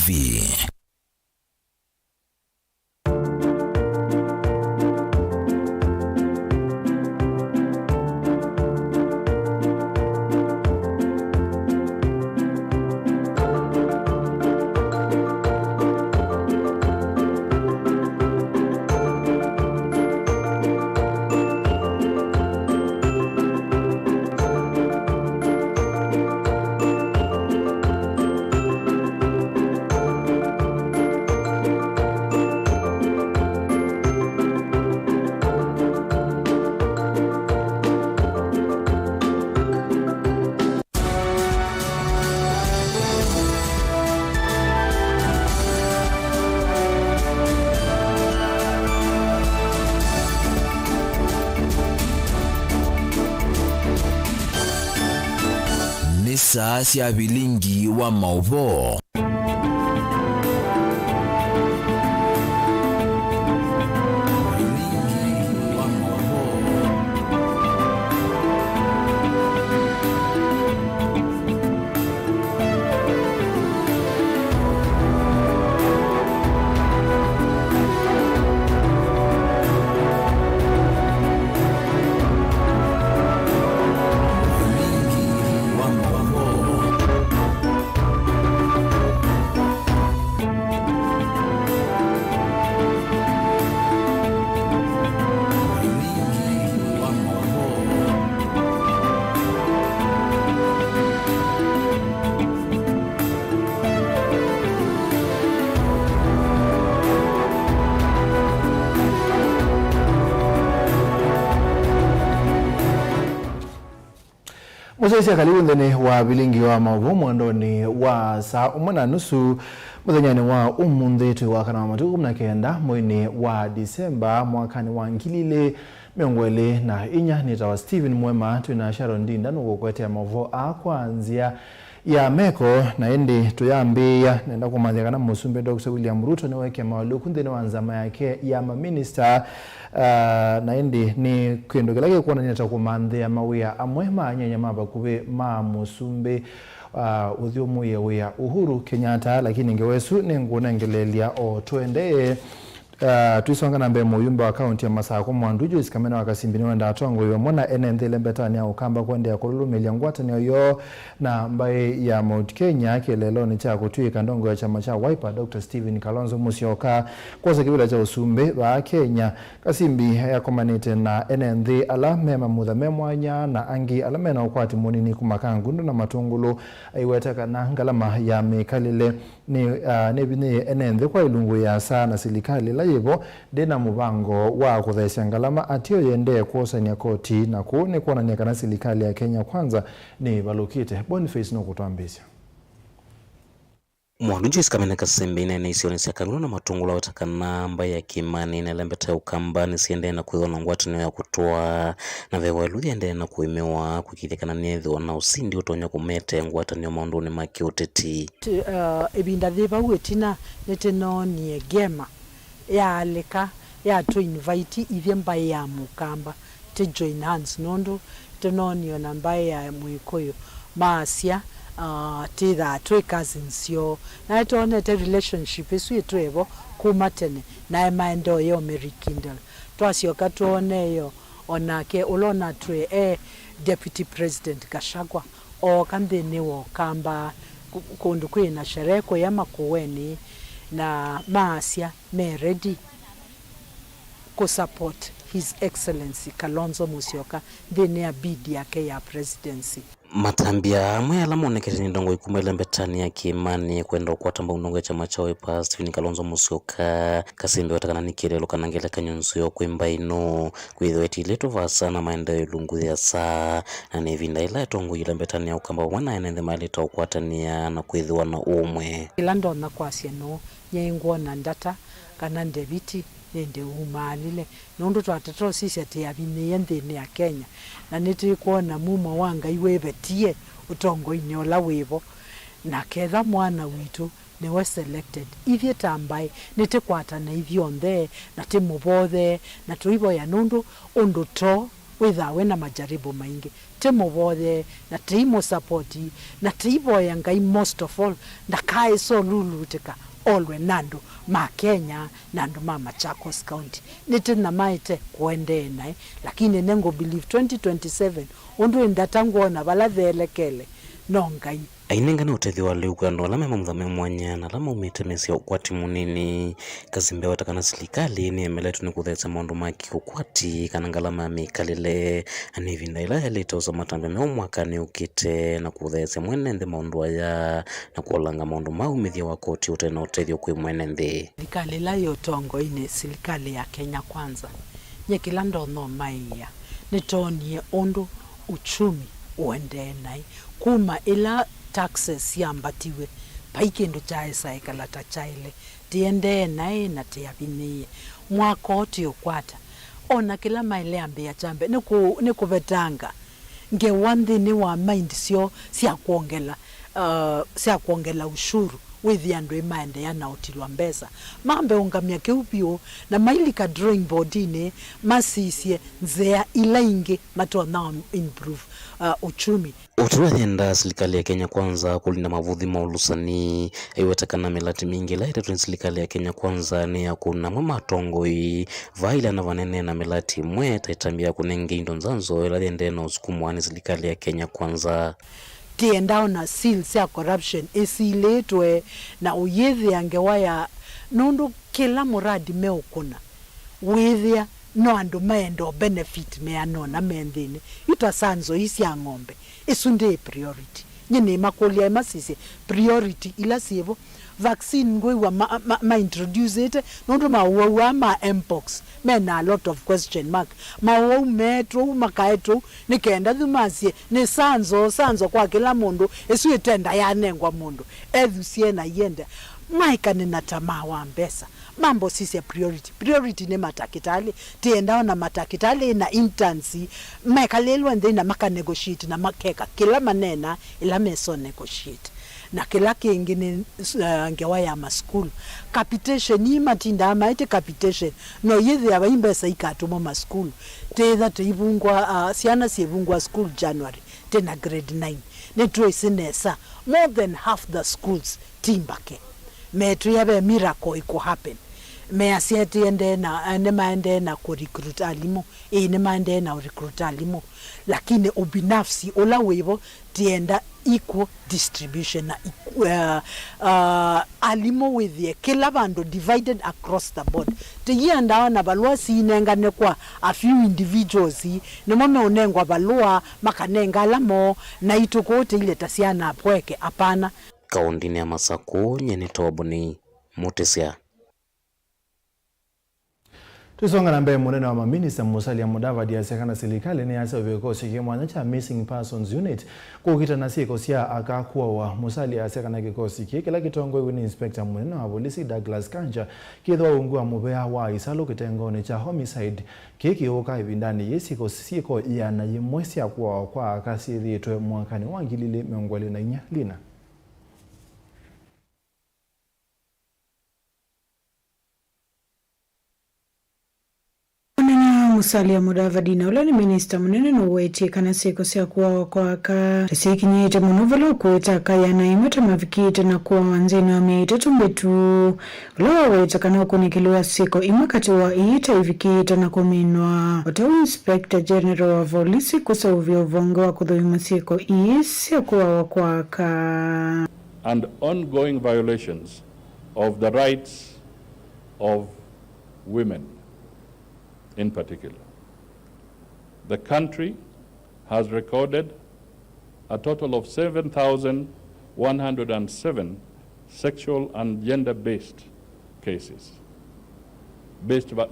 TV. Saa cia bilingi wa mauvo. Musaisia karibu ndani wa bilingi wa mauvo mwandoni wa saa umana nusu mudhanyani wa umundetu wa kana matuku mnakenda mwini wa Disemba mwakani wa ngilile miongwele na inya nitawa Steven Mwema tuna Sharon Dinda nuko kwete ya mauvo kwanzia ya meko na endi tuyambia naenda kumanzia kana musumbe Dr. William Ruto na weke mawaluku ndene wanzama yake ya maminista na endi ni kuendogelake kuona nita kumanzia mawia amwema nyanya maba kube musumbe udhiomu ya Uhuru Kenyatta lakini ngewesu nenguna ngelelia o tuende tuisonga na mbe muyumba wa kaunti ya Masako mwanduju isikamena wakasimbini wenda atongo yo mwana enendele mbetani ya ukamba kwende ya kululu miliangwata ni yo na mbae ya Mount Kenya kelelo ni cha kutui kandongo ya chama cha Wiper Dr. Stephen Kalonzo Musyoka kwa kibila cha usumbe wa Kenya kasimbi ya komanite na enende alame mamudha memwanya na angi alame na ukwati munini kumakangundu na matungulu aiwetaka na ngalama ya mekalile ni nebine enende kwa ilungu ya saa na silikali la yivo dena mubango wa kuthesha ngalama atio yende kuosania koti na kuone kuona nyakana silikali ya Kenya kwanza ni balukite Boniface no kutuambisha. Mwanduju isikamena kasembe ina isioni siakanulu na matungula watakana amba ya Kimani na lembeta ukamba nisiende na kuiwa na ngwati ya kutoa na vewa iludhi ende na kuimewa kukithekana niedhu na usindi utonya kumete ngwata ni omondo ni maki uteti. Ebinda dheba uetina neteno ni egema ya aleka ya to invite ivemba ya mukamba te join hands nondo tenonio na mbaye ya mwikoyo maasia tida twe cousins yo na tone te relationship esu etwebo kumatene na emaendo yo merikindle twasio katone yo onake olona twe deputy president Gachagua o kambene wo kamba kundu kwina shereko ya makuweni na maasia me ready ko support His Excellency Kalonzo Musyoka ndene ya bidi yake ya presidency. Matambia amwe alama onekete ndongo ikumele mbetani ya Kimani kwenda kwa tamba undongo ya chama cha Wiper Stephen Kalonzo Musyoka kasimbe watakana nikirelo kanangele kanyonso yo kwimba ino kwithweti leto vasa na maendeleo lungu ya saa na nevinda ila tongo ile mbetani ya ukamba wana enende maleta ukwatania na kwithwa na umwe ilando na kwasia no yengo na ndata kana ndebiti nende umalile nondo twatatoa sisi ati abine yende ya Kenya na niti kuona muma wanga iwebetie utongo inyola webo na ketha mwana witu ne was selected ivye tambai niti kwata na ivyo onde na timu bothe na tuibo ya nondo ondo to withawe na majaribu maingi temo bode na timo supporti na tibo yanga most of all na kai so luluteka olwe nando ma Kenya nando ma Machakos County nitina maite kuende nae lakini nengo believe 2027 ondo ndatangona balathelekele nongai ainengana utethi wa liugano lama mamthame mwanyana lama umitemesia ukwati munini kazimbe watakana silikali ni emeletu ni kuthetsa maundu maki ukwati kana ngalama mikalile anivinda ila yalitoza matambe meo mwakani ukite na kuthetsa mwenende maundu aya na kuolanga maundu maumithia wa koti utena utethi kwi mwenende silikali la yotongo ine silikali ya Kenya Kwanza nyekila ndono maiya nitonie ondo uchumi uende nai kuma ila taxes yambatiwe paikendo chae saikala tachaile tiende nae na tiabinie mwaka oti ukwata ona kila maile ambe ya chambe niku betanga nge wandi ni wa mind sio sia kuongela ushuru withi andu imaende ya nautilwa mbesa mambe ungamia keupio na mailika drawing board ine masisie nzea ilainge mato na improve uchumi utuwathenda serikali ya Kenya Kwanza kulinda mavuthi maulusani aiwetakana melati mingi la itetu serikali ya Kenya Kwanza ni ya kuna mama tongoi vaila na vanene na melati mwe taitambia kunenge indo nzanzo ila thiende na usukumu wani serikali ya Kenya Kwanza tiendao na seals ya corruption esiletwe na uyethi angewaya nundu kila muradi meukuna withia no andu maendo benefit meanona mendine itasanzo isi ya ng'ombe isunde priority nyine makolia masisi priority ila sivo vaccine ngwe wa ma introduce it nundu ma mpox mena a lot of question mark metro makaetro nikenda thumasie ni sanzo kwa kila mundu esu itenda yanengwa mundu ethusie na yenda maikane na tamaa wa mbesa mambo sisi ya priority ne matakitali tiendao na matakitali na intensi mekalelwa ndena maka negotiate na makeka kila manena ila meso negotiate na kila kingine ngewaya ma school capitation ni matinda amaite capitation no yithi abayimbesa ikatumo ma school tetha teibungwa siana siebungwa school January tena grade 9 netro isinesa more than half the schools timbake metri yabe miracle iko happen me asieti ende na maende na ku recruit alimo ne maende na recruit alimo lakini ubinafsi ola wevo tienda equal distribution na alimo with kila bando divided across the board tienda na balwa sinengane kwa a few individuals ne mame onengwa balwa makanenga alamo na itukote ile tasiana apweke apana kaundini ya Masako nyeni tobuni Mutesia. Tusonga na mbele munene wa maminista Musalia Mudavadi asekana serikali ni asa vikosi kimwanya cha Missing Persons Unit kukita na sikosi ya akakuwa wa Musalia asekana kikosi kila kitongo ni inspector munene wa polisi Douglas Kanja kithwa ungua mubea wa isalo kitengoni cha homicide oka ibindani yesiko siko yana yimwesi ya kwa kasi dhitwe mwakani wangilili miongwali na inya lina Musalia Mudavadi na ula ni minister munene no weti kana siko sia kuwa kwa ka resiki nyete munovalo kuweta kaya na imata mavikita na kuwa wanzina meita tumbetu ula weta kana kunikiliwa siko imakati wa iita ivikita na kuminwa wata inspector general wa polisi kusa uvyo vongo wa kudhuima siko isi kuwa kwa ka and ongoing violations of the rights of women. In particular, the country has recorded a total of 7,107 sexual and gender-based cases,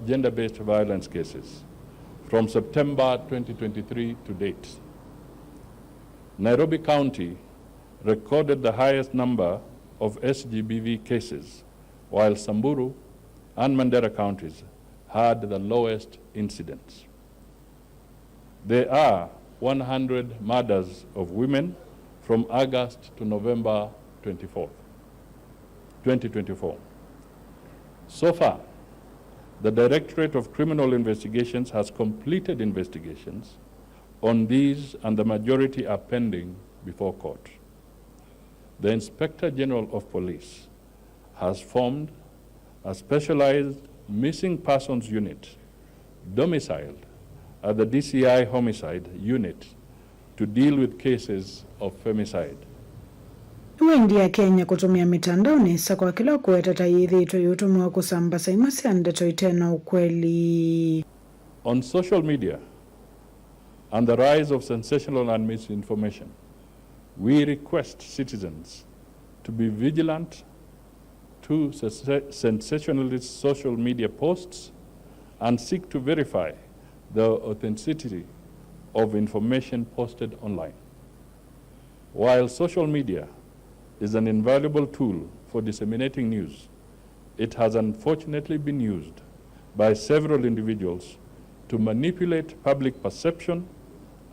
gender-based violence cases, from September 2023 to date. Nairobi County recorded the highest number of SGBV cases, while Samburu and Mandera counties had the lowest incidence. There are 100 murders of women from August to November 2024. So far, the Directorate of Criminal Investigations has completed investigations on these, and the majority are pending before court. The Inspector General of Police has formed a specialized missing persons unit domiciled at the DCI Homicide Unit to deal with cases of femicide. Wendi ya Kenya kutumia mitandao nisa kwa kila kuweta tayithitwo yutumwa kusambasa imasi andeto itena ukweli. On social media and the rise of sensational and misinformation, we request citizens to be vigilant to sensationalist social media posts and seek to verify the authenticity of information posted online. While social media is an invaluable tool for disseminating news, it has unfortunately been used by several individuals to manipulate public perception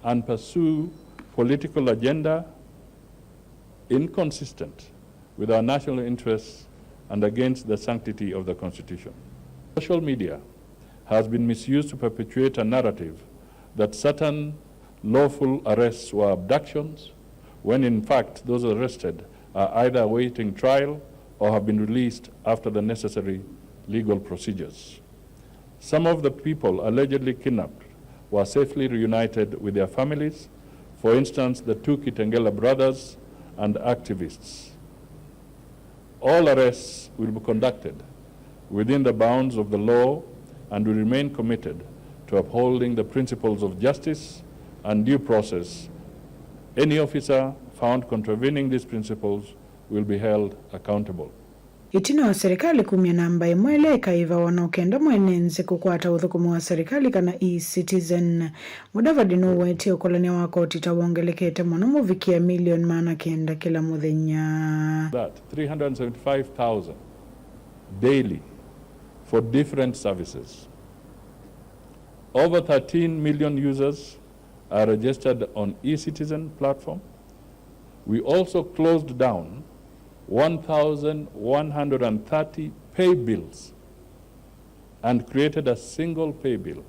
and pursue political agenda inconsistent with our national interests and against the sanctity of the Constitution. Social media has been misused to perpetuate a narrative that certain lawful arrests were abductions, when in fact those arrested are either awaiting trial or have been released after the necessary legal procedures. Some of the people allegedly kidnapped were safely reunited with their families, for instance, the two Kitengela brothers and activists. All arrests will be conducted within the bounds of the law and we remain committed to upholding the principles of justice and due process. Any officer found contravening these principles will be held accountable. Itina wa serikali kumia namba imwele kaiva wanaokenda mwenenze kukwata uthukumu wa serikali kana e-citizen. Mudavadi nuweti ukolania wako titawongelekete mwanamo vikia milioni maana kenda kila muthenya. That 375,000 daily for different services. Over 13 million users are registered on e-citizen platform. We also closed down 1,130 pay bills and created a single pay bill,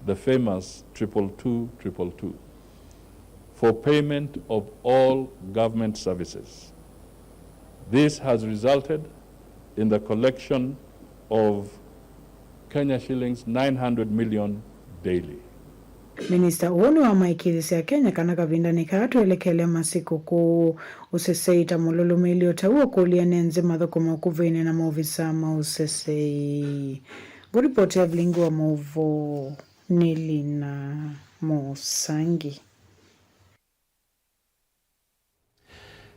the famous 22222, for payment of all government services. This has resulted in the collection of Kenya shillings 900 million daily. Minister Uoni wa maikilisi ya Kenya kana kavindani katu elekele masiku ku useseita mululume iliotaua kulia nenze mathukuma kuvene na maofisa mausesei. Goripoti ya vlingu wa mauvo Nilina Mosangi.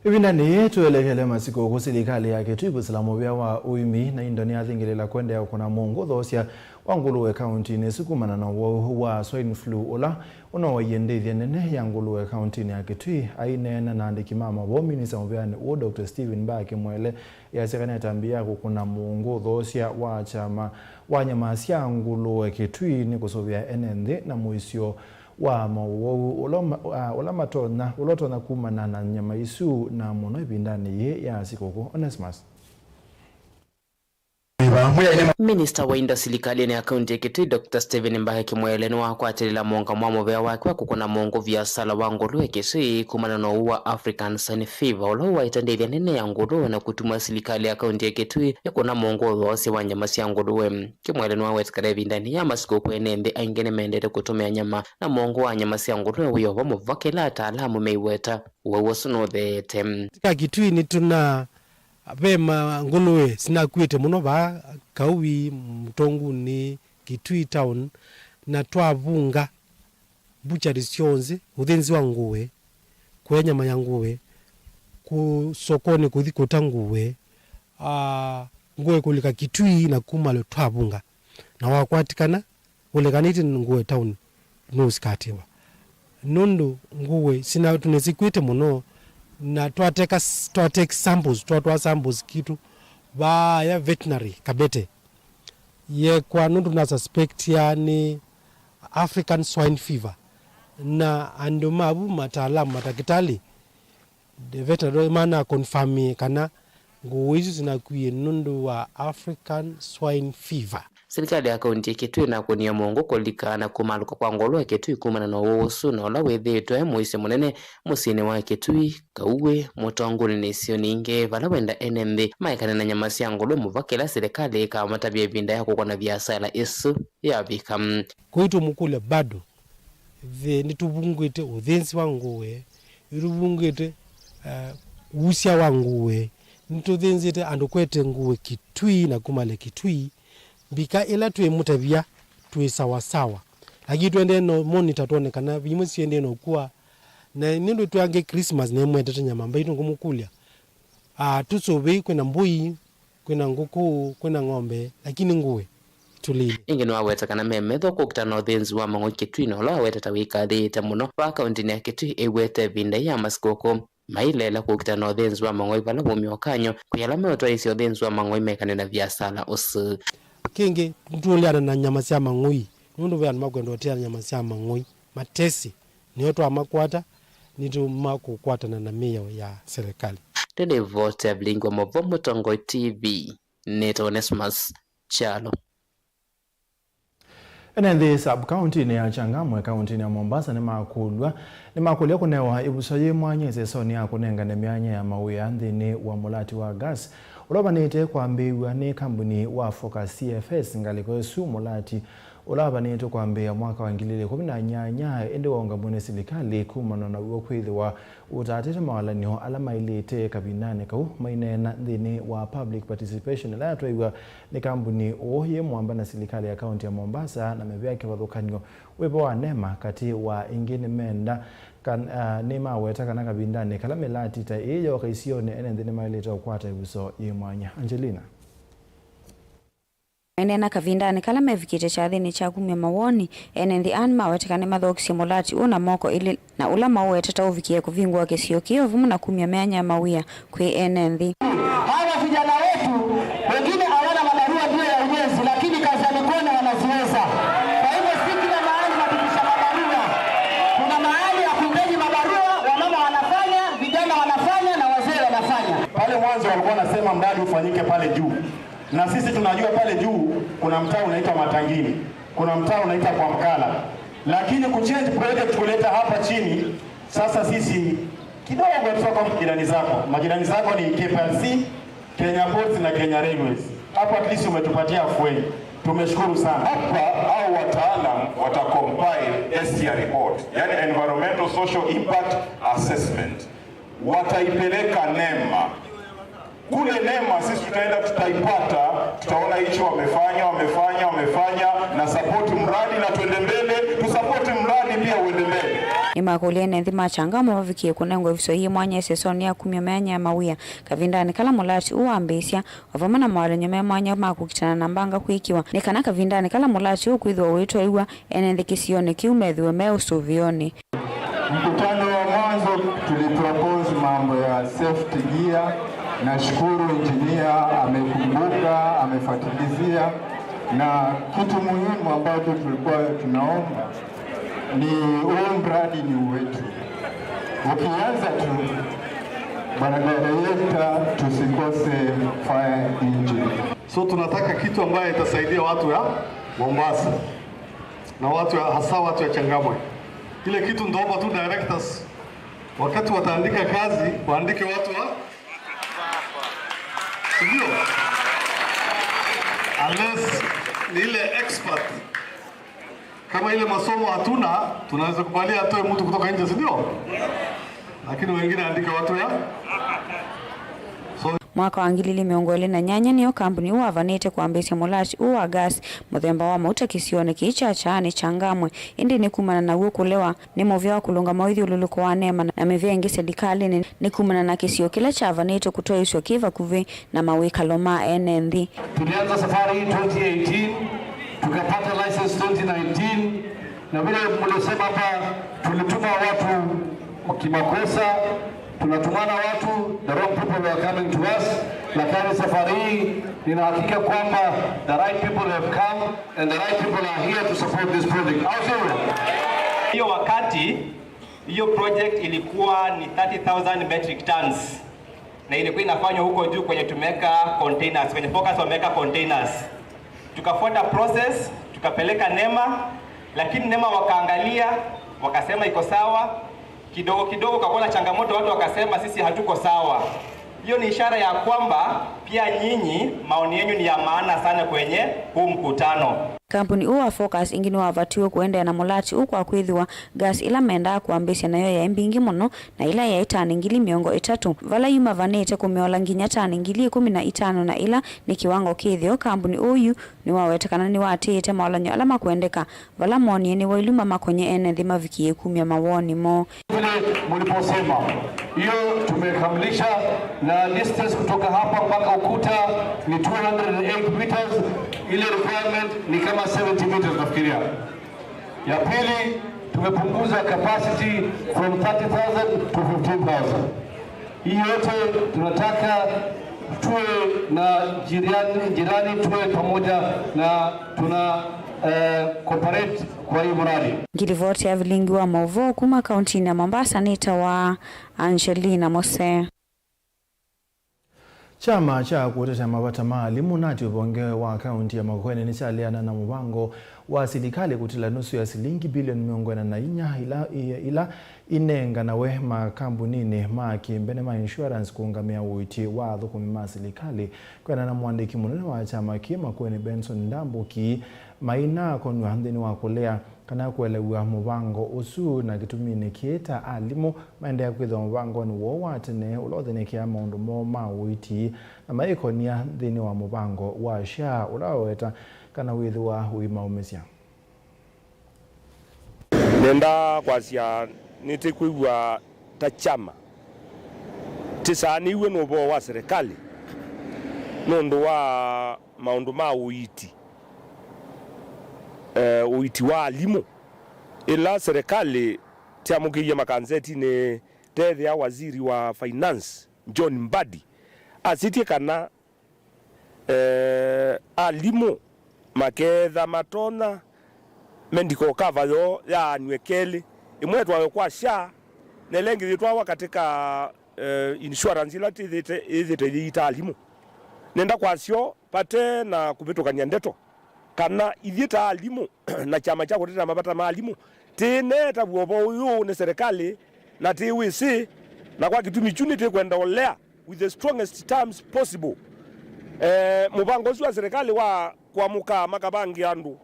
Ibindani tuelekele masiko ku serikali yake tuibusalamu bya wa uimi na Indonesia thingilela kwenda ya kuna mongo thosya wa Nguluwe County ne sukumana na wa swine flu ola ona wayendethia nene ya Nguluwe County ne akitwi ainena na ndiki mama bo minister mbyani o Dr. Stephen Mbake mwele ya sekana tambia kuna mongo thosya wa chama wa nyama cia Nguluwe kitwi ni kusovya enende na muisio wa mawo ulotona kumana na nyama isu na muno ibindani ye ya sikoko Onesmus. Minister wa Indo serikali ya kaunti ya Kitui Dr. Stephen Mbake mwele no akwatirila monga mwamo bya wake kukuna mongo vya sala wa Nguluwe Kisii kumana no wa African Swine Fever ulo waitendethia nene ya Nguluwe na kutuma serikali ya kaunti ya Kitui ya kuna mongo wose wa nyama cia Nguluwe kimwele no wetkare bindani ya masiko kwenende aingene mendete kutumia nyama na mongo wa nyama cia Nguluwe uyo wa muvakela ataalamu meiweta wewosuno the tem tika Kitui ni tuna Vema Nguluwe sinakwite muno ba kauwi mtongu ni Kitui town na twavunga buchari sionze uthenzi wa Nguwe kwenya mayanguwe ku sokoni kuthi kutanguwe Nguwe kulika Kitui na kumalo twavunga na wakwatikana ulekaniti Nguwe town no skatiwa nondo Nguwe sina tunesikwite muno na twateka samples samples kitu ba ya veterinary Kabete ye kwa nundu na suspect yani African Swine Fever na andomabu mataalamu matakitali the veterinary mana confirm kana nguwizi zinakuye nundu wa African Swine Fever. serikali ya kaunti ya Kitui na kunia mongo kulikana kumaluka kwa ngolo ya Kitui kumana na usu na ola wethitwe muise munene musini wa Kitui kauwe mutongoni nisio ninge vala wenda NMB maikana na nyama cia ngolo muvakela serikali ikamata binda ya kukona biashara isu ya bikam kwitu mukule bado nituvungwite uthensi wa nguwe iruvungwite usya wa nguwe nituthenzite andu kwete nguwe Kitui na kumale Kitui mbika ila tuwe mutavia tuwe sawasawa lakini tuende no monitor tuone kana vimwe siende no kuwa na nindo tuange Christmas na mwete nyama mbaito ngumukulia tusobe kwena mbui kwena nguku kwena ng'ombe lakini nguwe tulile ingeno aweta kana memetho kukutana uthenzi wa mang'o Kitui no la weta wikathite muno wa kaunti ya Kitui ewete binda ya masikoko mailela kukutana uthenzi wa mang'o vala mumio kanyo kuyala meotwa isi uthenzi wa mang'o imekane na biasala usu kingi ntuliana na nyama cia mang'oi nundu vya magwendo otia nyama cia mang'oi matesi niyo twa makwata nitu makukwatana na mio ya serikali tende vote blingwa movomo Tongo TV Neto Onesmus Chalo. Enendi sub-county ni ya Changamwe county ya Mombasa ni makulya kunewa ibusoye mwanya sesoni ya kunenga na mianya ya mawia nthini wa mulati wa gas ulabanite kwambiwa ni kambuni wa Focus CFS ngaliko su mulati ulabanite kwambia mwaka wa 2018 ende waunga mwene serikali kumana na uo kwithiwa utatete mawalanio alama ilite kabinane kau mainena nthini wa public participation ila yatwaiwa ni kambuni oye mwamba na serikali ya kaunti ya Mombasa na mevyake wathukanio wepo wa nema kati wa ingine menda nema weta kana kabindane kala melati ta iyo wakaisione ene nthini mailite ukwata ibuso yimwanya. Angelina Enena kavindani kala mevikite cha thini cha kumya mawoni enendi anma wetekane mathokisi mulati una moko ili na ula mawe tata uvikie kuvingwa kesio kio vumu na kumya meanya mawia kwe enendi. Hawa vijana wetu wengine hawana mabarua ndio ya ujenzi lakini kazi ya mikono wanaziweza. Kwa hivyo si kila mahali mapitisha mabarua. Kuna mahali ya kuhitaji mabarua, wamama wanafanya, vijana wanafanya na wazee wanafanya. Pale mwanzo walikuwa nasema mradi ufanyike pale juu. Na sisi tunajua pale juu kuna mtaa unaitwa Matangini, kuna mtaa unaitwa kwa Mkala. Lakini kuchange project kuleta hapa chini, sasa sisi kidogo tutoka majirani zako. Majirani zako ni KPLC, Kenya Ports na Kenya Railways. Hapo at least umetupatia afueni. Tumeshukuru sana. Hapa au wataalam watacompile STR report, yani environmental social impact assessment. Wataipeleka NEMA. Kule NEMA sisi tutaenda tutaipata, tutaona hicho wamefanya na support mradi na tuende mbele, tusupport mradi pia uende mbele. Imakulia nendi machangamo wavikie kunengwa viso hii mwanya sesoni ya kumya meanya ya mawia kavindani kala mulati uambisya wavamana mawale nyome mwanya makukitana na mbanga kuikiwa nikana kavindani kala mulati ukuidhwa uitwa iwa enendi kisione kiumedhiwe meo suvioni. Mkutano wa mwanzo tulipropose mambo ya safety gear. Nashukuru engineer amekumbuka, amefuatilizia, na kitu muhimu ambacho tulikuwa tunaomba ni huu mradi ni wetu. Ukianza tu bwana director tusikose fire engine. So tunataka kitu ambaye itasaidia watu ya Mombasa na watu hasa watu ya Changamwe. Ile kitu ndoba tu directors wakati wataandika kazi waandike watu wa sio unless ni ile expert kama ile masomo hatuna tunaweza kubalia atoe mtu kutoka nje sio, lakini wengine andika watu ya mwaka wa 2018 niyo kampuni uavanite kuambisya mulati uwa gas muthemba wa mauta kisione kicha chani Changamwe indi ni kumana na uo kulewa ni movya wa kulunga mawithi ululuko wa NEMA na mivyengi serikali ni kumana na kisio kila cha avanite kutoa iswa kiva kuvi na mawika loma enendi. Tulianza safari 2018 tukapata license 2019 na vile mlisema hapa tulituma watu kimakosa, tunatumana watu, the wrong people are coming to us, lakini safari hii nina hakika kwamba the right people have come and the right people are here to support this project. Hiyo wakati hiyo project ilikuwa ni 30,000 metric tons na ilikuwa inafanywa huko juu kwenye tumeka containers, kwenye Focus wameka containers. tukafuata process, tukapeleka NEMA, lakini NEMA wakaangalia, wakasema iko sawa. Kidogo kidogo kakona changamoto, watu wakasema sisi hatuko sawa. Hiyo ni ishara ya kwamba pia nyinyi maoni yenu ni ya maana sana kwenye huu mkutano. Kampuni uwa Focus ingini wavatiwe kuenda na mulati ukwa kwithiwa gas ila menda kuambisya nayo ya mbingi muno na ila ya itani ngili miongo itatu vala yuma vanete kumiola nginya tani ngili 15 na ila ni kiwango kithio. Kampuni uyu ni wawetekana ni watite maolanyo alama kuendeka vala moni ni wailuma makonye ene dhima vikie 10 mawoni mo. Vile muliposema hiyo tumekamilisha, na distance kutoka hapa mpaka ukuta ni 208 meters. Ile requirement ni kama 70 meters nafikiria. Ya pili, tumepunguza capacity from 30,000 to 15,000. Hii yote tunataka tuwe na jirani tuwe pamoja na tuna cooperate kwa hii mradi. Ngilivoti ya vilingi wa Mauvo kuma kaunti na Mombasa nita wa Angelina Mose. Chama cha kutetea mapata maalimu nati ubonge wa kaunti ya Makueni ni chaliana na mpango wa serikali kutila nusu ya shilingi bilioni 104 ila inenga nawe makambunini makimbene ma insurance kuungamia uiti wa thukumi ma serikali kwena na mwandiki munene wa chama ki Makueni Benson Ndambuki maina konwa handini wa kulea kana kuelewa mubango usu na gitumini kieta alimu maendea kwitha mubango ni wowatene ulothene kia maundu mo ma uiti na maikonia thini wa mubango wa SHA ulaweta kana withiwa uima umesya. Nenda kwasia nitikuigwa ta chama tisaniwe no bo wa serikali nondo wa maundu ma uiti uiti wa alimu ila serikali tiamukiye makanzeti ne tethia waziri wa finance John Mbadi asitie kana alimu maketha matona medical cover yo ya nwekeli imwe twayo kwa SHA nelengi litwawa katika insurance ila ithite alimu nenda kwasio pate na kubitukania ndeto kana ithita alimu na chama cha kutetea mapata maalimu tineta bwobo uyu ni serikali na tiwisi na kwa kitumi chuni kwenda olea with the strongest terms possible. Mubango wa serikali wa kuamuka makabangi andu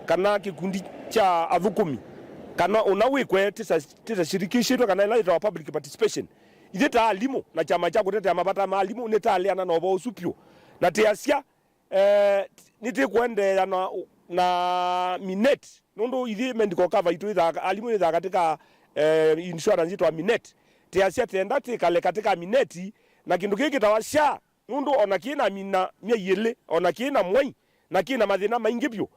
kana kikundi cha athukumi kana unawikwe tisa shirikishitwa kana ila public participation ithita alimu na chama cha kutetea mapata maalimu nitaliana na obo usupio na tiasia niti kuende na Minet nondo ithi medical cover itu itha alimu itha katika insurance itu Minet tiasia tenda tikale katika Minet na kindu kiki tawa SHA nondo ona kina mina myele ona kina mwai na kina mathina maingi byo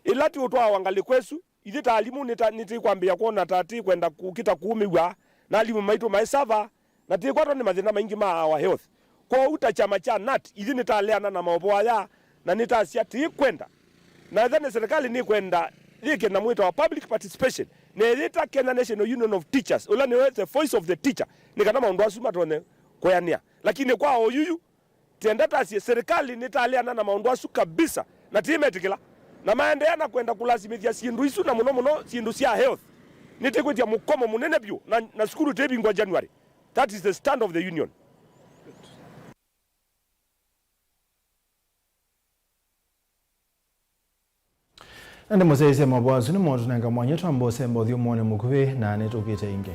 ilati utwa wangali kwesu ithi ta alimu niti kwambia kuona tati kwenda kukita kuumiwa na alimu maitu maisava na ti kwato ni mathina maingi ma our health kwa uta chama cha NAT ithi nitaleana na maobo aya na nitasia ti kwenda na then serikali ni kwenda like na mwito wa public participation ne leta Kenya National Union of Teachers ula ni the voice of the teacher ni kana maundu asuma tone koyania lakini kwa oyuyu tenda tasia serikali nitaleana na maundu asu kabisa na timetikila na maendeana kwenda kulazimithia sindu isu na muno sindu sia health nitikwitia mukomo munene byo na skulu tebingwa January. That is the stand of the union. Ande muzeze mabwazu ni mwotu nanga mwanyetu ambose mbodhi umone mukwe na netukite inge.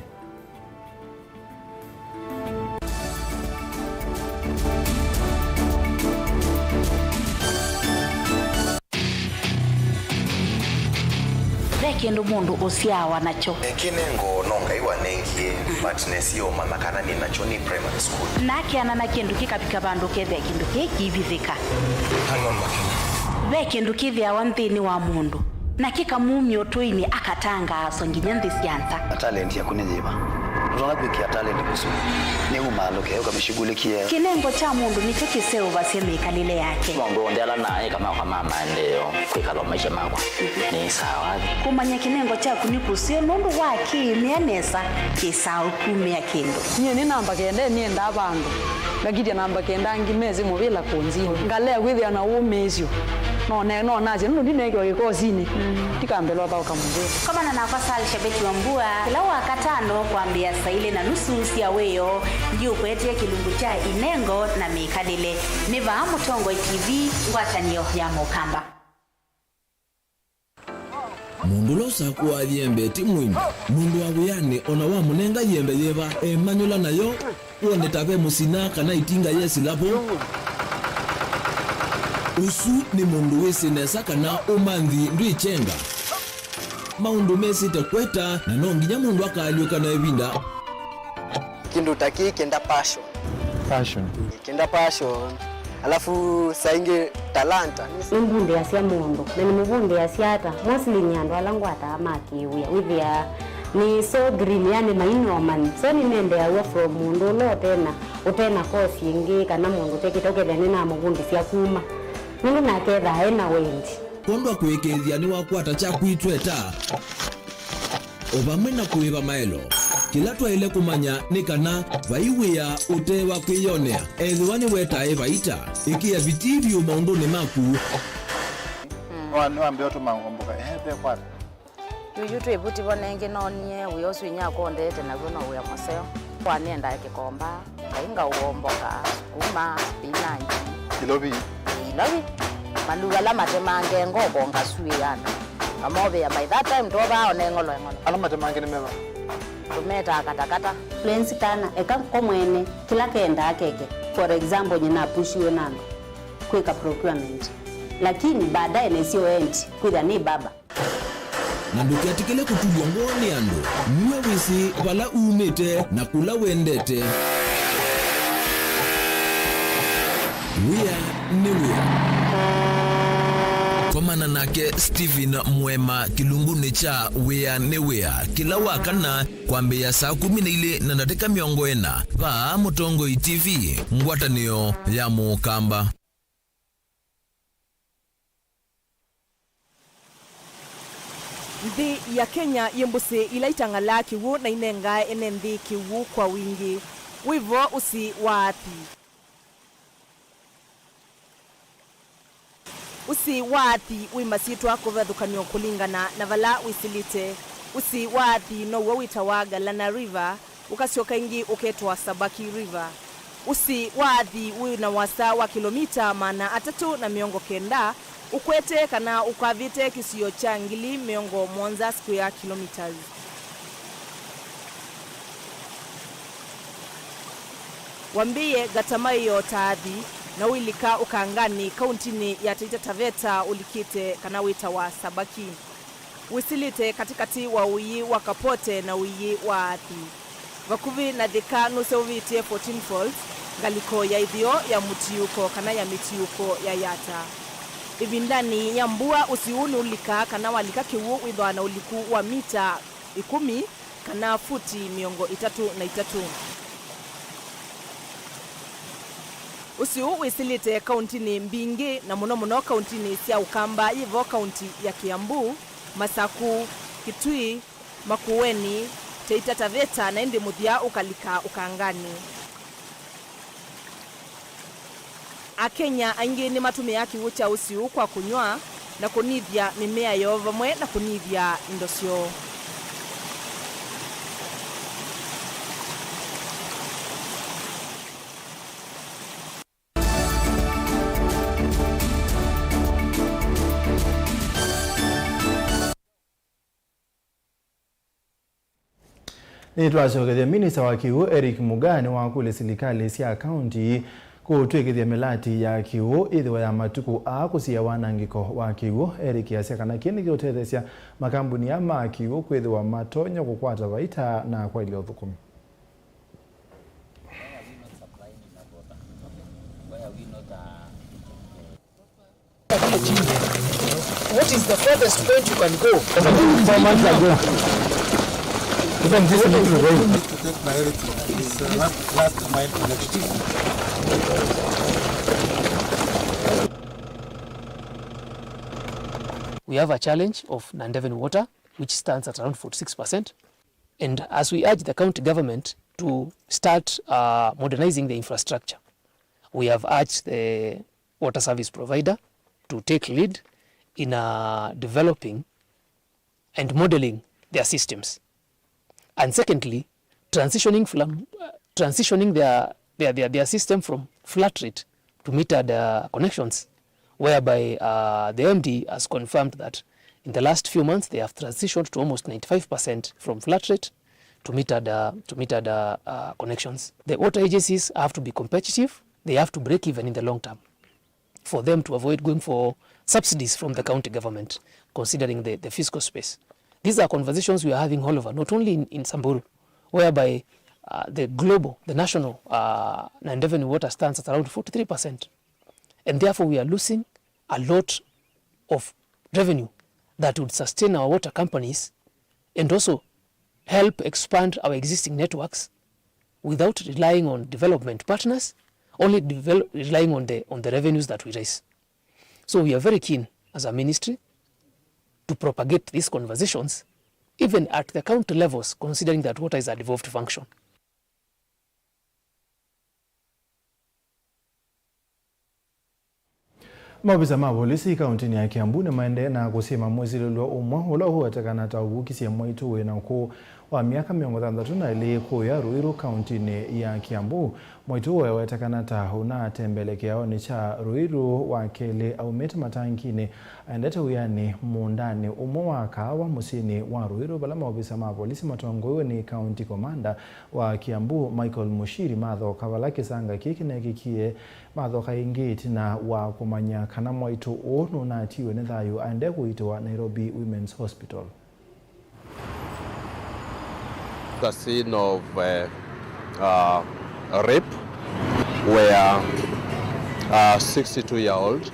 Kendo mundu usiawa nacho kinengo nonga iwa nengie but nesio mama kana ni nacho ni primary school nake anana kendo kikapika bandu kethe kendo kikivithika ve kendo kithia wanthini wa mundu na kikamumio toini akatanga songinya nthi sianza talent ya kunyiva unabikia talent kusu ni umaloke ukamshughulikia kinengo cha mundu ni kiseo baseme kalile yake mundu ondela naye kama mama ndio kwikalo maisha mako ni sawa kumanya kinengo cha kunikusie mundu wake mianesa kisao kumia kendo niye ni namba kende ni enda bandu lakini namba kenda ngimezi mubila kunzi ngale gwithia na umezio no naje no ndine kwa ikosini tikambelwa pa kamundu kama na nafasali shabeti wa mbua kila wakatano kuambia saile na nusu sia weyo ndio kwetie kilungu cha inengo na mikadile niva Mutongo TV ngwatanio ya Mukamba mundu losa kuwa yembe timwini mundu wabuyane ona wa munenga yembe yeba emanyula nayo uone tabe musina kana itinga yesi lapo usu ni mundu wesinesa kana umanthi ndwichenga maundu mesite kweta na nonginya mundu akaliuka na ebinda kindu taki kenda passion alafu sainge talanta nimbunde asia mundu na nimubunde asiata mostly nyando alangwata amakiwia withia ni so green yani mainoman so ni nende awe from mundu lo tena utena kosi ingi kana mundu tekitokele nina mubunde sia kuma ningi naketha ena wendi kondwa kwekethia ni wakwata cha kwitweta obamwena kuiba maelo kila twaile kumanya ni kana vaiwia utewa kwiyonea ethiwani wetae vaita ikia vitivyo maunduni maku niwambia tumangomboka ehe kwata yutu ebuti bonenge nonye uyosu inyako ndete na gona uya maseo kwanenda ekikomba kainga uomboka kuma spinach ilobi malugala matemange ngobo ngasui yana amobe ya by that time toba onengolo ala matemange nimeva tumeta katakata fluency kana eka komwene kila kenda akeke for example nyina pushiwe nando kweka procurement lakini baadaye nesio end kwitha ni baba na ndukiatikile kutulwa ngoni ando mwe wisi wala umete na kula wendete wia ni wia komana nake Steven Mwema kilunguni cha wia ni wia kila wakana kwambia saa 12 na dakika 40 pa Mutongo TV ngwatanio ya Mukamba. Nthi ya Kenya yembusi ilaitangala kiwu na inenga ene nthi kiwu kwa wingi wivo usi waathi wimasitwa kuvethukanio kulingana na vala wisilite usi waathi no wawitawa Galana River ukasioka ingi uketwa Sabaki River usi waathi wina wasa wa kilomita 390 ukwete kana ukavite kisio cha ngili 100 square kilometers. Wambie gatamayo taadhi na wilika ukangani kauntini ya Taita Taveta ulikite kana wita wa Sabaki wisilite katikati wa uyi wa Kapote na uyi wa Athi vakuvi na dhika nuseuvite 14 Falls galiko ya idhio ya mutiuko kana ya mitiuko ya Yata ivindani ya mbua usiuni ulika kana walika kiwu widhwa na uliku wa mita 10 kana futi 303 usiu wisilite kauntini mbingi na muno kauntini sia Ukamba yivo kaunti ya Kiambu, Masaku, Kitui, Makueni, Taita Taveta na indi muthia ukalika ukangani. Akenya aingi ni matumia kiwu cha usiu kwa kunywa na kunithia mimea yo vamwe na kunithia indosio. Nitwacokethia minista wa kiwu Eric Mugani wa kule silikali sia county kutwikithia melati ya kiwu ithiwa ya matuku a kusia wanangiko wa kiwu. Eric asia kana kini kiotethesia makambuni ya makiwu kwithiwa matonyo kukwata vaita na kwa ilio thukumi. What is the furthest point you can go? 4 months ago. We have a challenge of non-Devon water, which stands at around 46%. And as we urge the county government to start modernizing the infrastructure, we have urged the water service provider to take lead in developing and modeling their systems. And secondly, transitioning their system from flat rate to metered connections, whereby the MD has confirmed that in the last few months they have transitioned to almost 95% from flat rate to metered connections. The water agencies have to be competitive. They have to break even in the long term for them to avoid going for subsidies from the county government, considering the fiscal space. These are conversations we are having all over, not only in Samburu, whereby the national non-revenue water stands at around 43%. And therefore we are losing a lot of revenue that would sustain our water companies and also help expand our existing networks without relying on development partners, only relying on the revenues that we raise. So we are very keen as a ministry to propagate these conversations, even at the county levels, considering that water is a devolved function. Maafisa ma polisi kauntini ya Kiambu nĩmaendelee na kusema mwezi lulwa umwe ula huatakana taubukisie mwaitu wina ukuu wa miaka 62 kuya Ruiru kauntini ya Kiambu. Mwaitu uwe watakana tahuna tembelekea ni cha Ruiru wa kele au meta matangini aendete uyani muundani umwe wa kawa musini wa Ruiru. Bala maafisa ma polisi matongoiwe ni county commander wa Kiambu Michael Mushiri matho kavalaki sanga kiki na kikie matho kaingiti na wa kumanya kana mwaitu ono na atiwe nethayo aende kuitwa Nairobi Women's Hospital. The scene of rape where a 62-year-old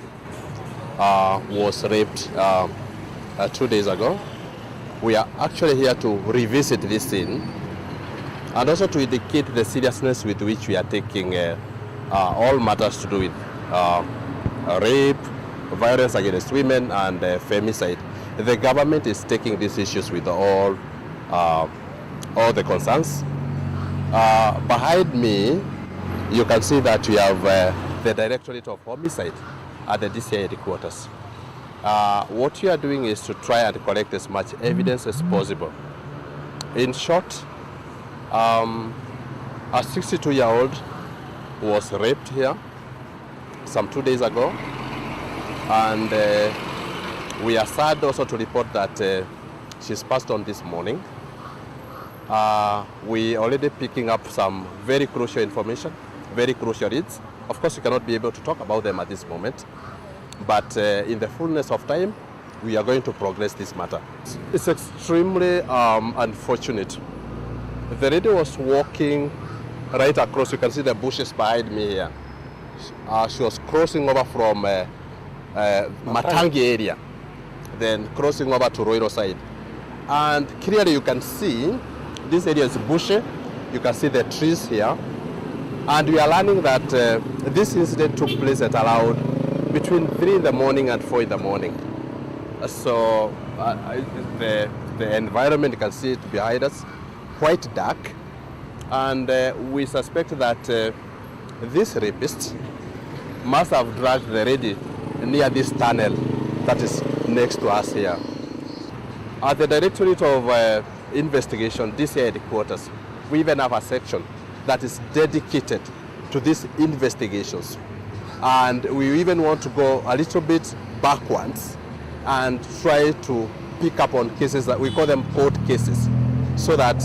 was raped 2 days ago. We are actually here to revisit this scene and also to indicate the seriousness with which we are taking all matters to do with rape, violence against women and femicide. The government is taking these issues with all the concerns. Behind me, you can see that we have the Directorate of Homicide at the DCI headquarters. What we are doing is to try and collect as much evidence as possible. In short, a 62-year-old was raped here some 2 days ago, and we are sad also to report that she's passed on this morning. We already picking up some very crucial information, very crucial leads. Of course, we cannot be able to talk about them at this moment, but in the fullness of time, we are going to progress this matter. It's extremely unfortunate. The lady was walking right across. You can see the bushes behind me here. She was crossing over from Matangi area, then crossing over to Ruiru side. And clearly you can see this area is bushy. You can see the trees here. And we are learning that this incident took place at around between 3 in the morning and 4 in the morning. So the environment, you can see it behind us, quite dark. And we suspect that this rapist must have dragged the lady near this tunnel that is next to us here. At the Directorate of Investigation, DCI headquarters, we even have a section that is dedicated to these investigations. And we even want to go a little bit backwards and try to pick up on cases that we call them cold cases, so that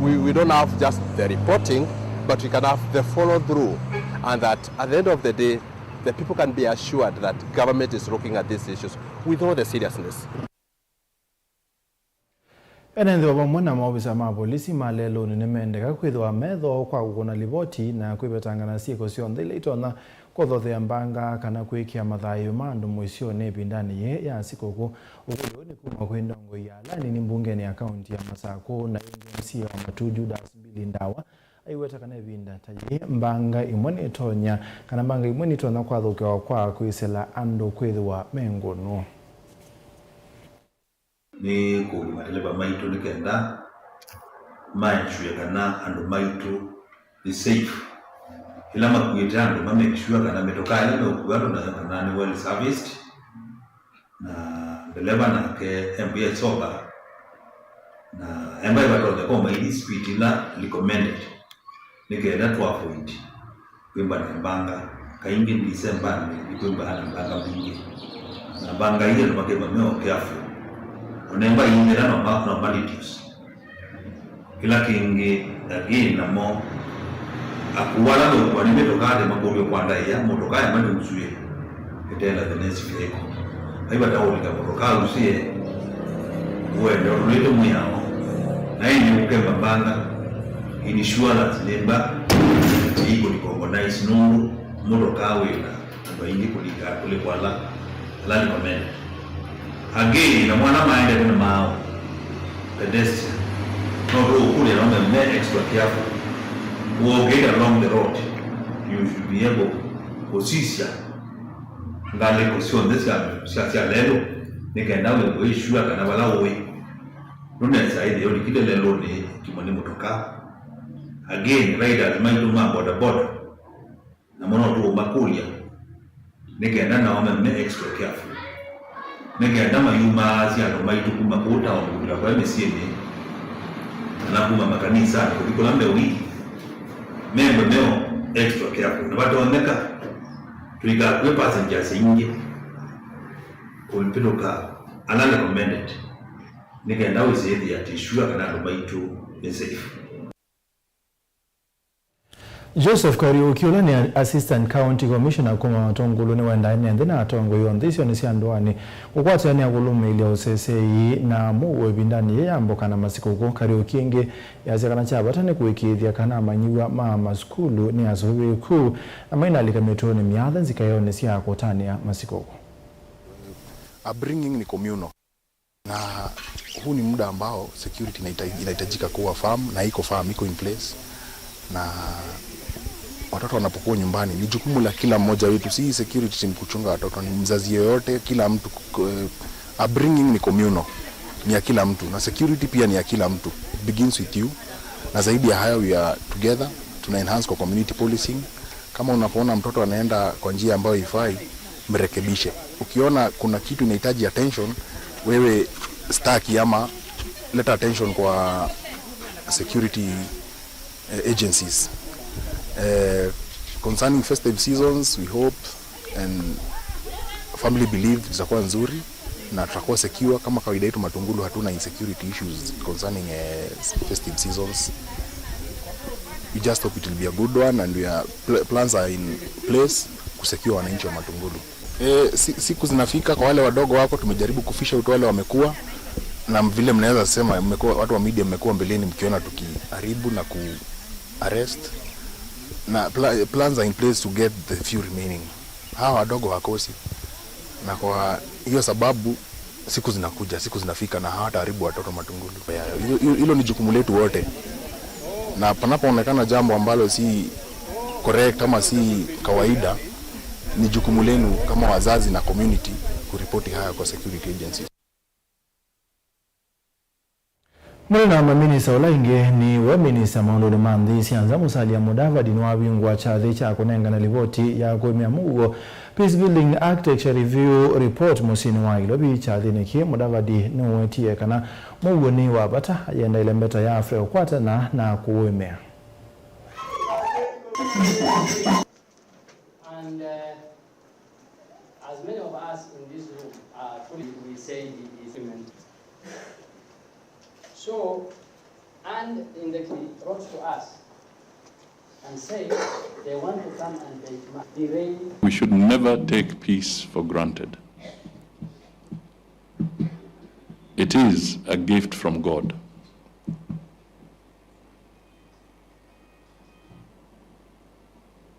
we don't have just the reporting, but we can have the follow through, and that at the end of the day, the people can be assured that government is looking at these issues with all the seriousness. Enendo bamwana maofisa ma polisi malelo ninemendeka kwithwa metho kwa kugona liboti na kwibetangana sieko cionthe ile itona kothothea mbanga kana kwikia mathayo mandu mwisio ne bindani ye ya sikoko ukulo ni kuma kwendongo ya lani ni mbunge ni akaunti ya Masako na agency ya Matuju das bilindawa aiweta kana binda taye mbanga imwe itonya kana mbanga imwe itona kwa thokewa kwa kwisela ando kwithwa mengono ni kumateleba maitu nikenda maishu yakana ando maitu is safe ila makuita ando make sure kana metoka ile okuato na kana ni well serviced na beleva na ke MBA soba na emba batonde ko mai dispute la recommended nikenda 12 kwimba na banga kaingi December ni kwimba na banga mingi na banga ile makeba meo careful onemba inera no ba normalities kila kingi again na mo akuwala ndo kwa nime tokade makorio kwa ndai ya motoka ya mani usuye ketela the next vehicle aiba taolika motoka usuye uende ulete muyao na hii ni ukemba banga insurance nemba iko ni organize nuru motoka wena ndo ingi kulika kule kwa la recommend again na mwana maende tena mao pedestrian no road kule naomba mne extra careful walking along the road. You should be able position ngale position desa lelo nikaenda wewe issue kana bala wewe nuna zaidi yoni kile lelo ni kimani motoka again riders mind mambo boda na mono tu makulia nikaenda na wame extra careful nikaenda mayuma ziano maitu kumakuta au kula kwa mesieni na kuma makanisa kuliko lambe wiki member meo extra careful na watu wameka tuiga kwa passengers ingi kulipidoka ana recommended nikaenda wizedi ya tishua kana ndo baitu safe. Joseph Kariuki ule ni Assistant County Commissioner kuma matongolo ni wenda nende na atongo yondisyo ni siandwani ukwata ni agulume ili osesei na muwe bindani ye amboka na masikuko Kariuki inge yazekana chabatane kuwikithia kana amanyiwa mama skulu ni azowe kuu amaina alika metoni miadha zikayone siya kotani ya masikuko. Bringing ni communal na huu ni muda ambao security inahitajika kuwa firm na iko firm, iko in place na watoto wanapokuwa nyumbani ni jukumu la kila mmoja wetu, si security team kuchunga watoto, ni mzazi yoyote, kila mtu. Bringing ni communal, ni ya kila mtu, na security pia ni ya kila mtu. It begins with you, na zaidi ya hayo we are together, tuna enhance kwa community policing. Kama unapoona mtoto anaenda kwa njia ambayo ifai, mrekebishe. Ukiona kuna kitu inahitaji attention, wewe staki ama leta attention kwa security agencies. Concerning festive seasons, we hope and family believe zitakuwa nzuri na tutakuwa secure. Kama kawaida yetu Matungulu hatuna insecurity issues concerning festive seasons. We just hope it will be a good one and we are plans are in place kusecure wananchi wa Matungulu. Siku zinafika kwa wale wadogo wako, tumejaribu kufisha utu wale wamekuwa, na vile mnaweza sema watu wa media mmekuwa mbeleni mkiona tukiharibu na ku arrest, na plans are in place to get the few remaining. Hawa wadogo hakosi, na kwa hiyo sababu siku zinakuja, siku zinafika na hawataharibu watoto Matungulu. Hilo ni jukumu letu wote, na panapoonekana jambo ambalo si correct ama si kawaida, ni jukumu lenu kama wazazi na community kuripoti haya kwa security agencies. Mwena maminisa olainge ni wa minisa maundole mandi sianza Musalia Mudavadi nwabingwa chathi cha kunenga na ripoti ya kuimia mugo Peace Building Architecture Review Report musini wa ilobi chathi niki Mudavadi nuwetie kana mugo ni wabata yenda ilembeta ya Afrika ukwata na kuimia. And as many of us in this room are fully, we say the agreement. So, and in the wrote to us and say they want to come and benchmark. We should never take peace for granted. It is a gift from God.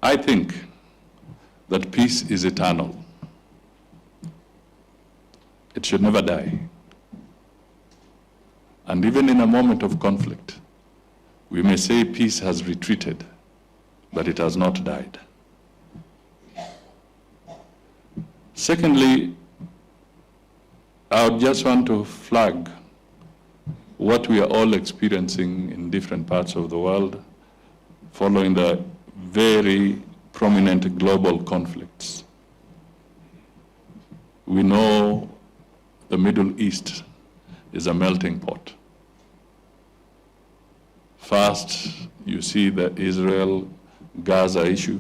I think that peace is eternal. It should never die. And even in a moment of conflict, we may say peace has retreated, but it has not died. Secondly, I would just want to flag what we are all experiencing in different parts of the world following the very prominent global conflicts. We know the Middle East is a melting pot. First, you see the Israel-Gaza issue.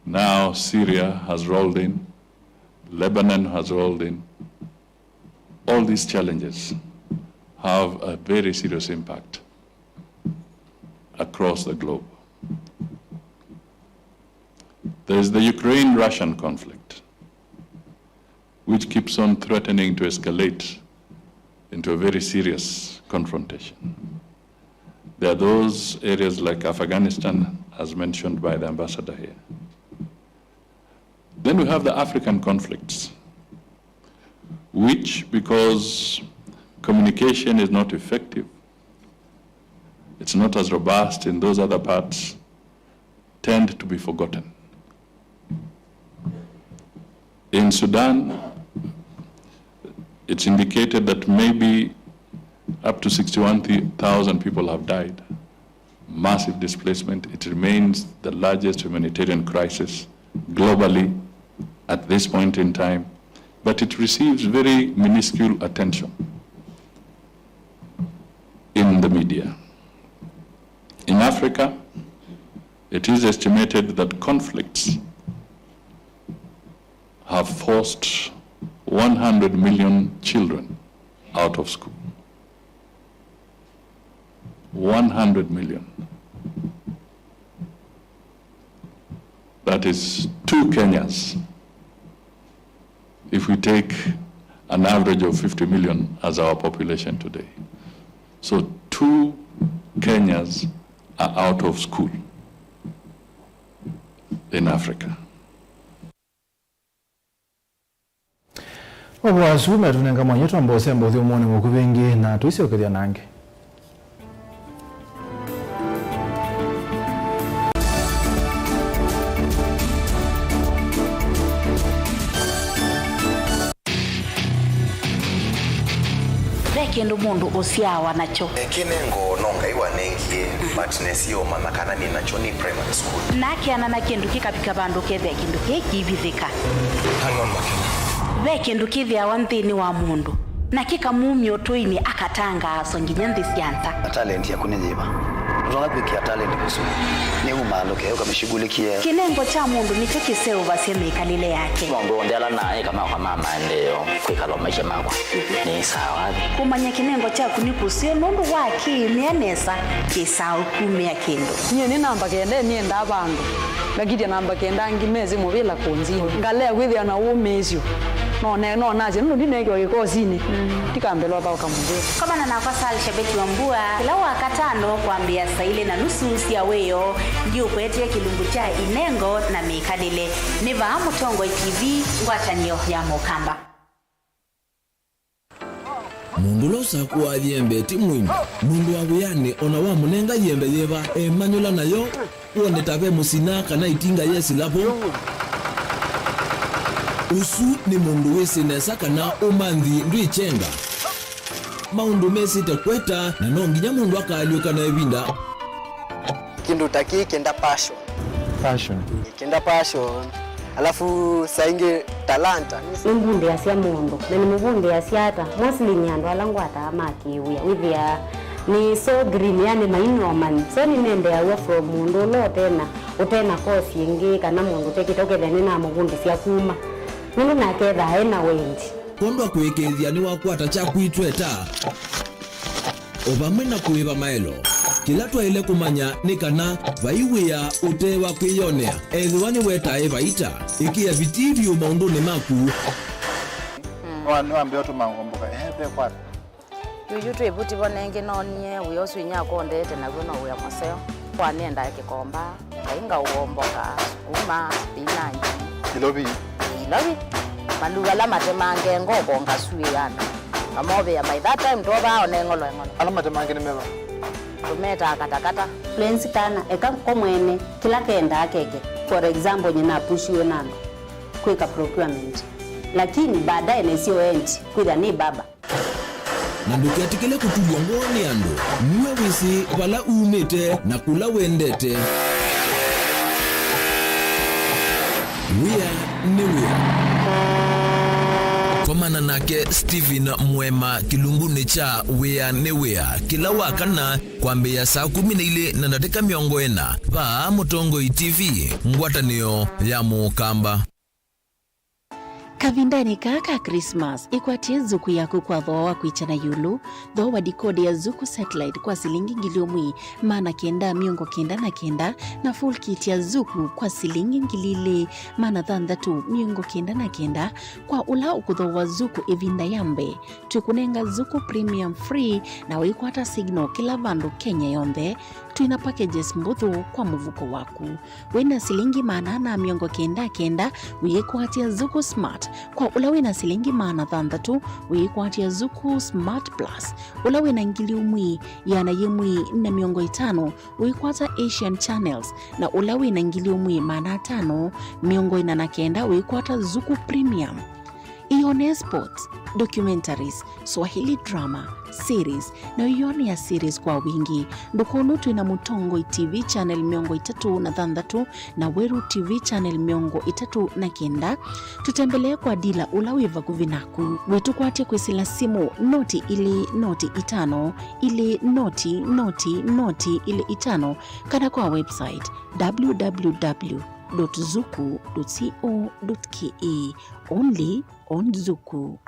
Now Syria has rolled in, Lebanon has rolled in. All these challenges have a very serious impact across the globe. There is the Ukraine-Russian conflict, which keeps on threatening to escalate into a very serious confrontation. There are those areas like Afghanistan, as mentioned by the ambassador here. Then we have the African conflicts, which, because communication is not effective, it's not as robust in those other parts, tend to be forgotten. In Sudan, it's indicated that maybe up to 61,000 people have died. Massive displacement. It remains the largest humanitarian crisis globally at this point in time, but it receives very minuscule attention in the media. In Africa, it is estimated that conflicts have forced 100 million children out of school. 100 million. That is 2 Kenyas. If we take an average of 50 million as our population today. So 2 Kenyas are out of school in Africa. Wasume tunenga mwanyetu ambose mbothi umoni mukubengi na tuisiokeria nange. Kendo mundu usiawa nacho kinengo nonga iwa nengie but nesio mama kana ni nacho ni primary school nakiana na kindu kikapika bandu kethe kindu kikivithika hangon makena ve kindu kithia wanthini wa mundu na kikamumio tuini akatanga nginya nthi cianta talent ya kunenyiba tunabikia talent kusudi ni umaloke ukamshughulikia kinengo cha mundu nicho kiseu basi mikalile yake mambo ndala naye kama kwa mama ndio kwikalo maisha makwa ni sawa kumanya kinengo cha kunikusio nundu waki nianesa kisau kumia kindu nye ni namba kende ni enda bandu ngagitia namba kenda ngimezi mubila kunzi ngale withia na umezio no naje no ndinege yikosini tikambelwa ba ukamubira kama na nafasi Alishabeti Wambua kila wakatano kuambia saile na nusu sia weyo ndio kwetie kilungu cha Inengo na Mikadile niva Mutongo TV ngwatanio ya Mukamba mundu losa kuwa yembe timwini mundu wabuyane ona wa munenga yembe yeba emanyola nayo uone tabe musina kana itinga yesi lapo usu ni mundu wesinesa kana umanthi ndwichenga maundu mesite kweta na nonginya mundu akaliuka na ebinda kindu taki kenda passion alafu sainge talanta nimbunde asia mundu na nimbunde asiata mostly nyandu alangwata amakiwia withia ni so green yani mainoman so ni nende awa from mundu lo tena kosi ingi kana mundu tekitokele na mugundi sia kuma mundu naketha hena wendi kondo kwekethia ni wakwata cha kwitweta obamwe na kuiba maelo kila twaile kumanya ni kana vaiwia utewa kwiyonea ethiwani wetae vaita ikia vitivyo maunduni maku niwambia otu mangomboka be kwata yuyu twebuti bonenge nonie uyoswinya kondete naguo no uya maseo kwanenda kikomba kainga uomboka sukuma spinach ilobi malugala matemange ngobo ngasuyana amobe by that time toba onengolo ala matemange nimeba tumeta katakata friends kana eka komwene kila kenda akeke for example nyina pushiwe nando kweka procurement lakini baadaye nesio end kwida ni baba na ndukiatikile kutulwa ngoni ando niwe wisi wala umete na kula wendete wia. Komana na nake Stephen Mwema kilunguni cha Wea ne Wea kila wakana kwambia saa 12 na dakika 40 pa Mutongoi TV ngwatanio ya Mukamba. Kavindani kaka Christmas ikwatie zuku yako kwa dhoa kuichana yulu dhoa dikode ya zuku satellite kwa silingi ngiliomwi mana kenda miongo kenda na kenda na full kit ya zuku kwa silingi ngilile mana thandatu miongo kenda na kenda kwa ula ukudhoa zuku evinda yambe tukunenga zuku premium free na wikwata signal kila bando Kenya yonde tuina packages mbuthu kwa muvuko waku wena silingi maana miongo kenda kenda wiyekwatia zuku smart kwa ulawe na silingi maana thandatu wiyekwatia zuku smart plus ulawe na ngili umwi yana yemwi na miongo 5 wiyekwata Asian channels na ulawe na ngili umwi maana 5 miongo 49 wiyekwata zuku premium Ione sports, documentaries, Swahili drama, series na ione ya series kwa wingi. Ndukunu tuina Mutongoi TV channel miongo 3 na thandatu na Weru TV channel miongo 3 na kenda. Tutembelea kwa dila ulawiva kuvinaku. Wetu kwatia kwesila simu noti ili noti 5 ili noti ili 5 kada kwa website www.zuku.co.ke only on Zuku.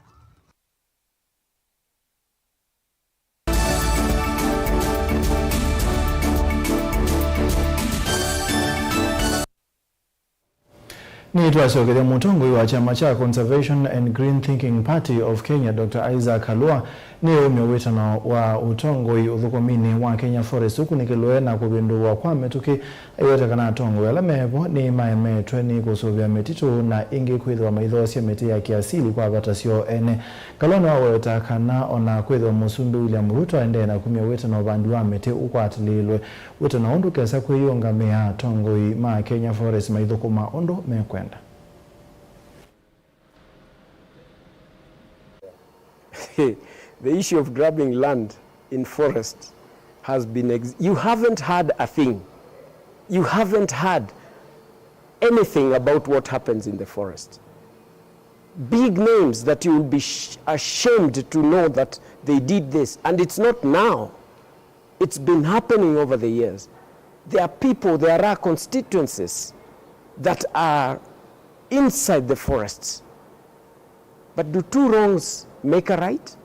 Ni tuasogele Mutongoi wa chama cha Conservation and Green Thinking Party of Kenya Dr. Isaac Kalua ni umewetano wa utongoi uthukumini wa Kenya Forest huku nikiloe na kubindua kwa metuki iwete kana tongo ala mepo ni maemetwe ni kusuvia metitu na ingi kwithwa maithosia meti ya kiasili kwa batasio ene Kalua na waweta kana ona kwithwa Musumbi William Ruto ende na kumia wetano bandu wa meti ukwatililwe wetano ondo kesa kwiyonga mea tongoi ma Kenya Forest maithukuma ondo mekwenda. The issue of grabbing land in forest has been, you haven't heard a thing. You haven't heard anything about what happens in the forest. Big names that you will be ashamed to know that they did this. And it's not now. It's been happening over the years. There are people, there are constituencies that are inside the forests. But do two wrongs make a right?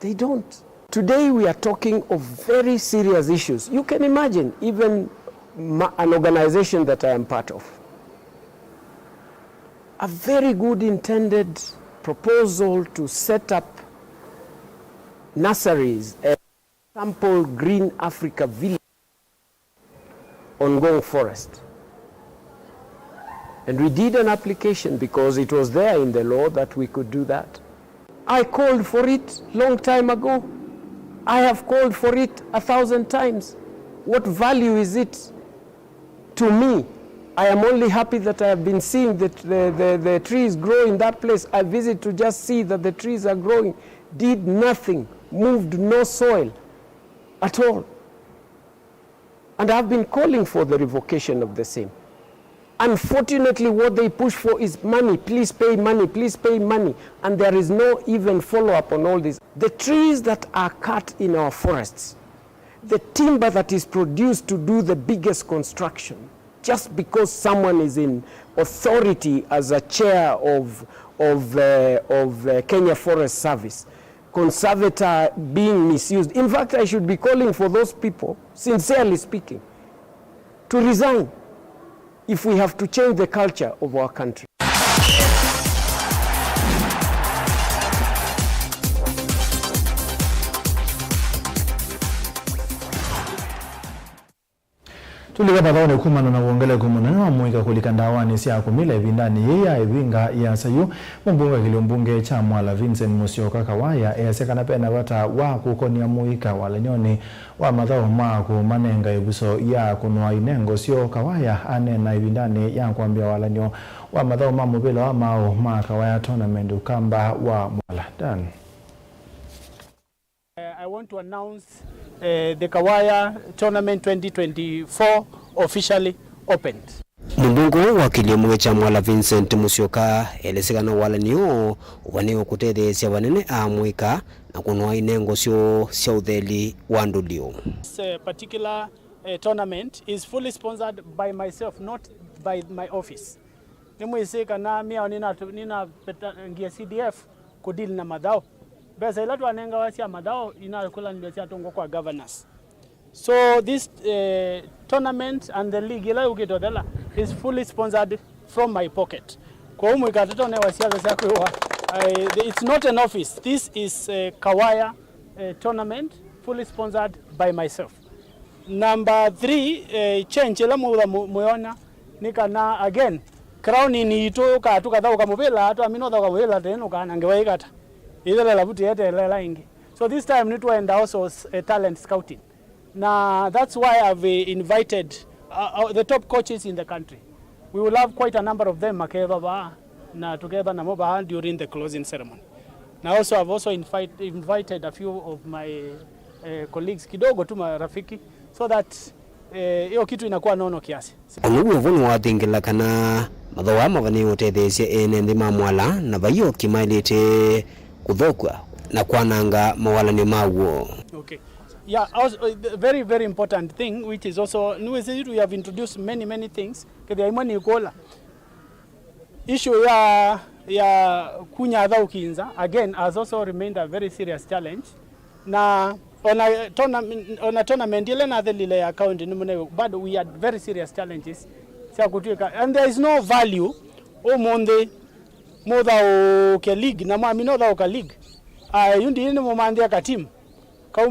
They don't. Today we are talking of very serious issues. You can imagine even an organization that I am part of. A very good intended proposal to set up nurseries, a sample Green Africa village on Ngong Forest. And we did an application because it was there in the law that we could do that. I called for it long time ago. I have called for it 1,000 times. What value is it to me? I am only happy that I have been seeing that the trees grow in that place. I visit to just see that the trees are growing. Did nothing, moved no soil at all. And I have been calling for the revocation of the same. Unfortunately, what they push for is money. Please pay money, please pay money. And there is no even follow-up on all this. The trees that are cut in our forests, the timber that is produced to do the biggest construction, just because someone is in authority as a chair of Kenya Forest Service, conservator being misused. In fact, I should be calling for those people, sincerely speaking, to resign if we have to change the culture of our country. Tulika pathaone kumana na uongele kumunene wa muika kulikandawani siya kumila evindani ya evinga ya sayu mbunga kiliumbunge cha Mwala Vincent Musyoka Kawaya esekana pena wata wa kukonia muika walanyoni wa mathao maku manenga ebuso ya kunwa inengo sio Kawaya anena evindani ya kuambia walanyo wa mathao mamubila wa mao ma Kawaya tournament ukamba wa Mwala Dan. I want to announce the Kawaya Tournament 2024 officially opened. Mbungo wa kiliomo cha Mwala Vincent Musyoka elesekana wala niyo waneo kutetheesya wanene amwika na kunwa inengo sya utheli wa ndulio. This particular tournament is fully sponsored by myself, not by my office. Nimwisika na mia nina ngia CDF kudili na madao. Besa ila tuanenga wasia madao inakula niliosia tungo kwa governors. So this tournament and the league ila ukitodela is fully sponsored from my pocket. Kwa umu ikatotone wasia za kwa it's not an office. This is a Kawaya tournament fully sponsored by myself. Number 3 change ila muona nikana again crown ni ito ka tukadha ukamubela atu amino dha ukamubela tena ukanangewaikata ile la buti yete lela ingi. So this time need to end also talent scouting. Now that's why I've invited the top coaches in the country. We will have quite a number of them makeva na together na moba during the closing ceremony. Now also I've also invited a few of my colleagues kidogo tu marafiki so that hiyo kitu inakuwa nono kiasi. Onugu vunu wathingila kana mathoa mavani utetheesya ene nthi ma Mwala na vayo kimailite kuthokwa na kwananga mawalani mawo. Okay. Yeah, also, the very, very important thing, which is also, we have introduced many things. Issue ya kunyadha ukinza, again, has also remained a very serious challenge. Na on a tournament, but we had very serious challenges. And there is no value omonde moda o league, na mwamino da o league. Yundi ni mumandia ka team. What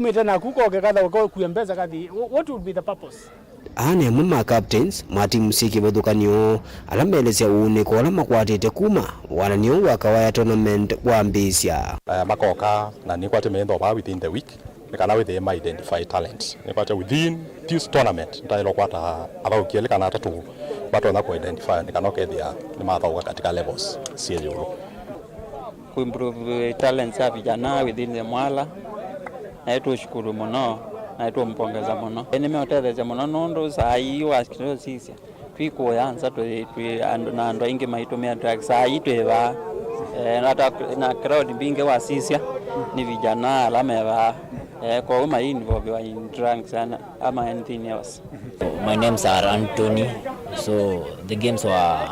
would be the purpose? Ane mama captains mati musiki bethukanio alamelesya une kola makwatite kuma wala niyo wa Kawaya tournament wambisya makoka na nikwate mendo ba within the week nikana with them identify talents nikwate within this tournament ndailo kwata abaukele kana tatu watu wana ku identify nikana kethia ni mathauka katika levels sio ku improve talents ya vijana within the Mwala na tushukuru muno na tumpongeza muno nimeotetheja muno nundu sai wasikiro sisia twikuyanza na ando ingi maitumia track sai tweva na crowd binge wasisia ni vijana alameva kwa uma involve in drinks and ama anything else. My name's Anthony. So the games were